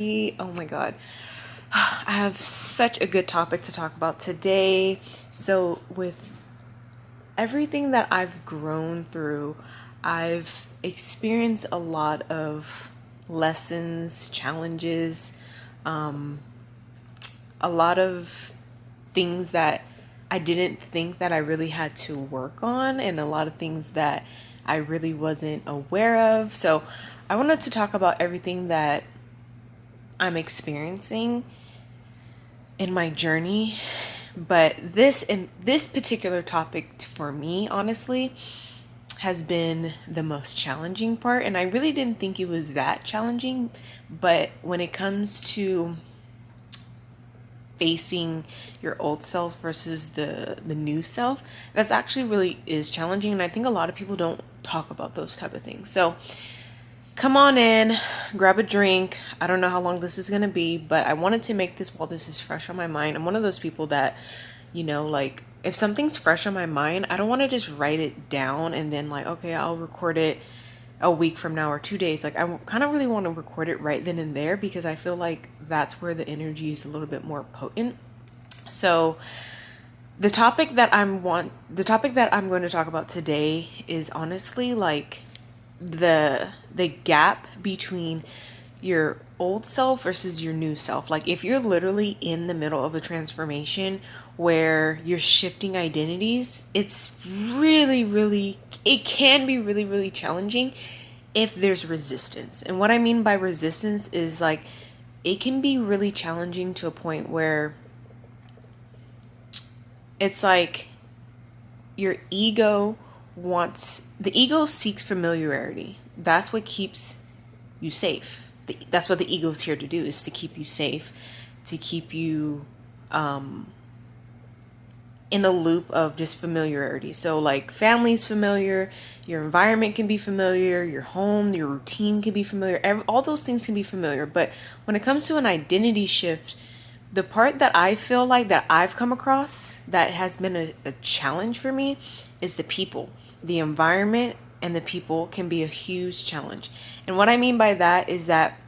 Oh my God. I have such a good topic to talk about today. So, with everything that I've grown through, I've experienced a lot of lessons, challenges, a lot of things that I didn't think that I really had to work on, and a lot of things that I really wasn't aware of. So, I wanted to talk about everything that I'm experiencing in my journey. But this particular topic for me, honestly, has been the most challenging part, and I really didn't think it was that challenging. But when it comes to facing your old self versus the new self, that's actually really is challenging, and I think a lot of people don't talk about those type of things. So come on in, grab a drink. I don't know how long this is going to be, but I wanted to make this while this is fresh on my mind. I'm one of those people that, like if something's fresh on my mind, I don't want to just write it down and then, like, okay, I'll record it a week from now or 2 days. Like, I kind of really want to record it right then and there because I feel like that's where the energy is a little bit more potent. So, the topic that I'm going to talk about today is honestly like the gap between your old self versus your new self. Like, if you're literally in the middle of a transformation where you're shifting identities, it can be really, really challenging if there's resistance. And what I mean by resistance is, like, it can be really challenging to a point where it's like your ego the ego seeks familiarity. That's what keeps you safe. That's what the ego's here to do, is to keep you safe, to keep you in a loop of just familiarity. So, like, family's familiar, your environment can be familiar, your home, your routine can be familiar, all those things can be familiar. But when it comes to an identity shift, the part that I feel like that I've come across that has been a challenge for me is the people. The environment and the people can be a huge challenge. And what I mean by that is that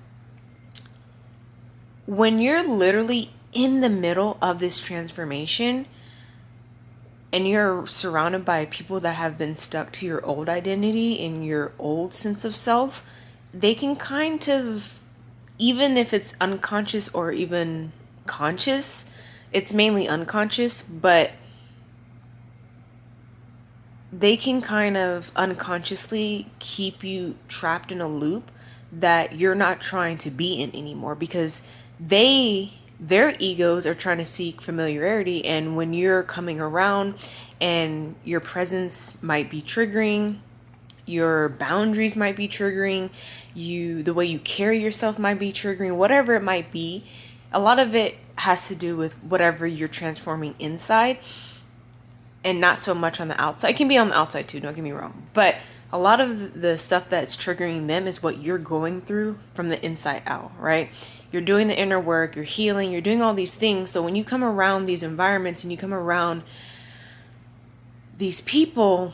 when you're literally in the middle of this transformation and you're surrounded by people that have been stuck to your old identity and your old sense of self, they can kind of, even if it's unconscious or even conscious, it's mainly unconscious, but they can kind of unconsciously keep you trapped in a loop that you're not trying to be in anymore, because their egos are trying to seek familiarity. And when you're coming around and your presence might be triggering, your boundaries might be triggering, the way you carry yourself might be triggering, whatever it might be, a lot of it has to do with whatever you're transforming inside and not so much on the outside. It can be on the outside too, don't get me wrong. But a lot of the stuff that's triggering them is what you're going through from the inside out, right? You're doing the inner work, you're healing, you're doing all these things. So when you come around these environments and you come around these people,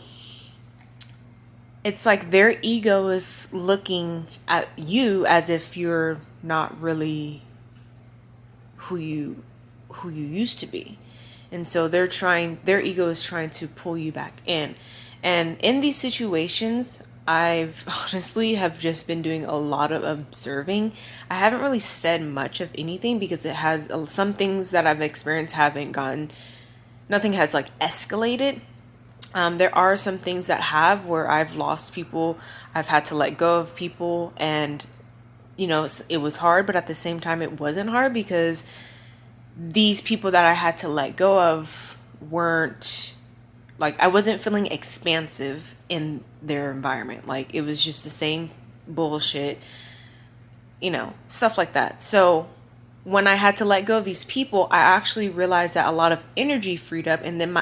it's like their ego is looking at you as if you're not really who you used to be. And so their ego is trying to pull you back in. And in these situations, I've honestly have just been doing a lot of observing. I haven't really said much of anything because it has some things that I've experienced nothing has like escalated. There are some things that have where I've lost people, I've had to let go of people, and it was hard, but at the same time it wasn't hard because these people that I had to let go of weren't, like, I wasn't feeling expansive in their environment. Like, it was just the same bullshit, stuff like that. So when I had to let go of these people, I actually realized that a lot of energy freed up, and then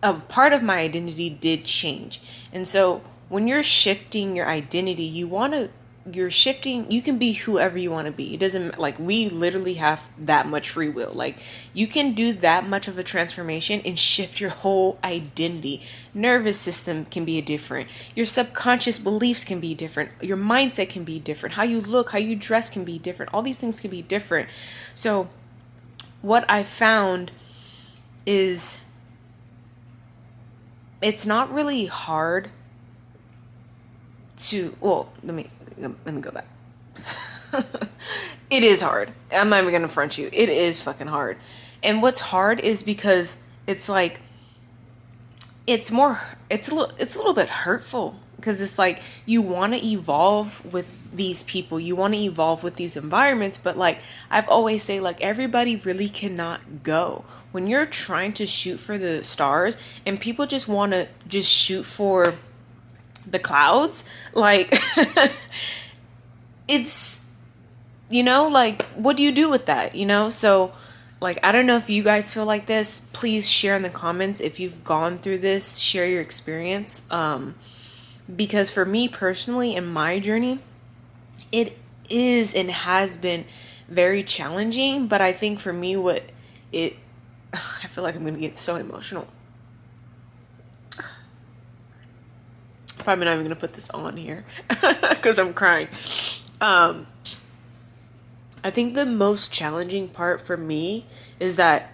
a part of my identity did change. And so when you're shifting your identity, you want to you're shifting. You can be whoever you want to be. It doesn't, like, we literally have that much free will. Like, you can do that much of a transformation and shift your whole identity. Nervous system can be different, your subconscious beliefs can be different, your mindset can be different, how you look, how you dress can be different, all these things can be different. So what I found is it's not really hard to, well, let me go back. It is hard. I'm not even gonna front you. It is fucking hard. And what's hard is because it's like, it's a little bit hurtful, because it's like you want to evolve with these people, you want to evolve with these environments, but like I've always say, like, everybody really cannot go. When you're trying to shoot for the stars and people just want to just shoot for the clouds, like it's, like, what do you do with that, so, like, I don't know if you guys feel like this. Please share in the comments if you've gone through this. Share your experience. Because for me personally, in my journey, it is and has been very challenging. But I think for me, I feel like I'm going to get so emotional. Probably not even going to put this on here because I'm crying. I think the most challenging part for me is that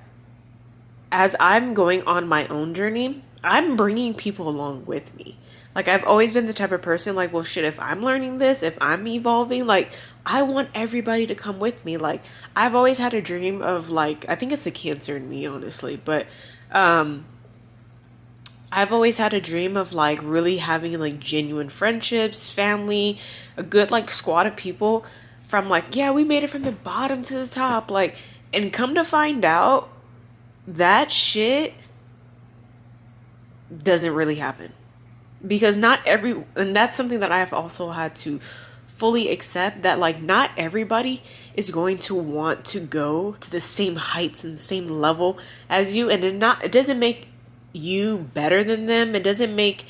as I'm going on my own journey, I'm bringing people along with me. Like, I've always been the type of person, like, well, shit, if I'm learning this, if I'm evolving, like, I want everybody to come with me. Like, I've always had a dream of, like, I think it's the Cancer in me, honestly, but I've always had a dream of, like, really having, like, genuine friendships, family, a good, like, squad of people from, like, yeah, we made it from the bottom to the top, like, and come to find out that shit doesn't really happen, because and that's something that I've also had to fully accept, that, like, not everybody is going to want to go to the same heights and the same level as you, and it doesn't make you better than them, it doesn't make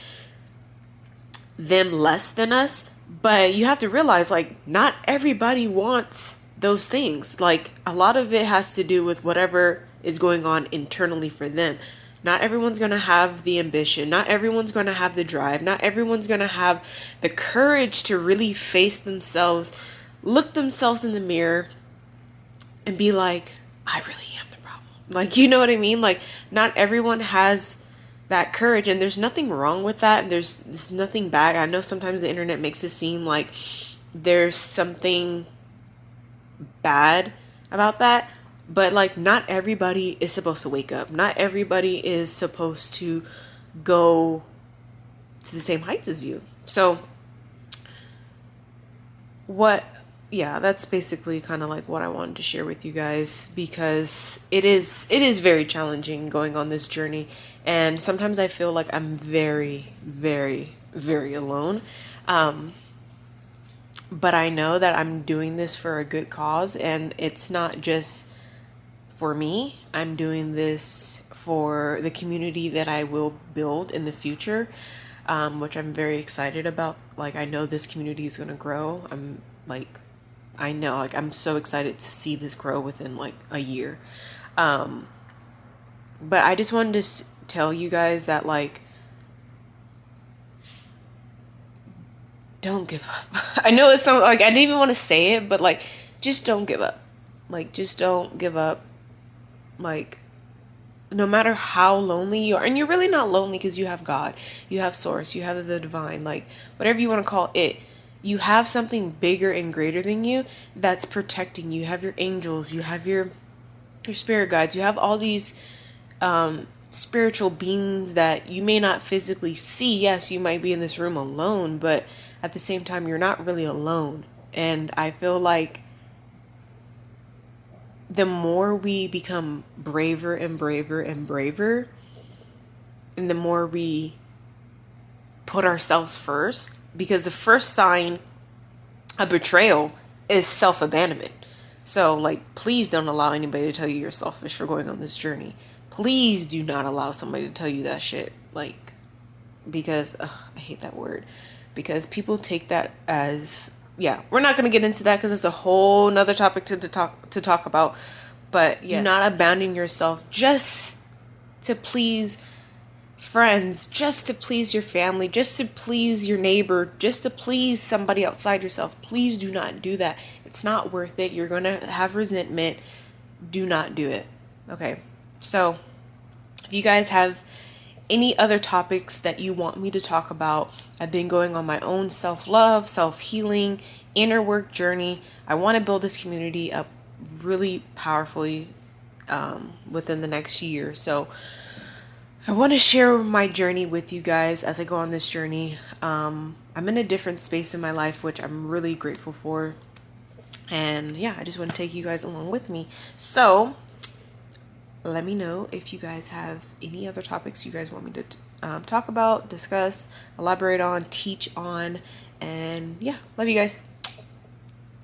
them less than us. But you have to realize, like, not everybody wants those things. Like, a lot of it has to do with whatever is going on internally for them. Not everyone's going to have the ambition. Not everyone's going to have the drive. Not everyone's going to have the courage to really face themselves, look themselves in the mirror, and be like, I really am the problem. Like, you know what I mean? Like, not everyone has that courage, and there's nothing wrong with that, and there's nothing bad. I know sometimes the internet makes it seem like there's something bad about that, but, like, not everybody is supposed to wake up. Not everybody is supposed to go to the same heights as you. So that's basically kind of like what I wanted to share with you guys, because it is very challenging going on this journey, and sometimes I feel like I'm very, very, very alone. But I know that I'm doing this for a good cause, and it's not just for me. I'm doing this for the community that I will build in the future, which I'm very excited about. Like, I know this community is going to grow. I'm so excited to see this grow within, like, a year. But I just wanted to tell you guys that, like, don't give up. I know it sounds like I didn't even want to say it, but, like, just don't give up. Like, just don't give up. Like, no matter how lonely you are, and you're really not lonely because you have God, you have Source, you have the divine, like, whatever you want to call it. You have something bigger and greater than you that's protecting you. You have your angels, you have your spirit guides, you have all these spiritual beings that you may not physically see. Yes, you might be in this room alone, but at the same time, you're not really alone. And I feel like the more we become braver and braver and braver, and the more we put ourselves first, because the first sign of betrayal is self-abandonment. So, like, please don't allow anybody to tell you you're selfish for going on this journey. Please do not allow somebody to tell you that shit. Like, because I hate that word, because people take that as yeah, we're not going to get into that because it's a whole nother topic to talk about. But yes, do not abandon yourself just to please friends, just to please your family, just to please your neighbor, just to please somebody outside yourself. Please do not do that. It's not worth it. You're going to have resentment. Do not do it. Okay. So if you guys have any other topics that you want me to talk about, I've been going on my own self-love, self-healing, inner work journey. I want to build this community up really powerfully within the next year. So I want to share my journey with you guys as I go on this journey. I'm in a different space in my life, which I'm really grateful for. And yeah, I just want to take you guys along with me. So let me know if you guys have any other topics you guys want me to talk about, discuss, elaborate on, teach on. And yeah, love you guys.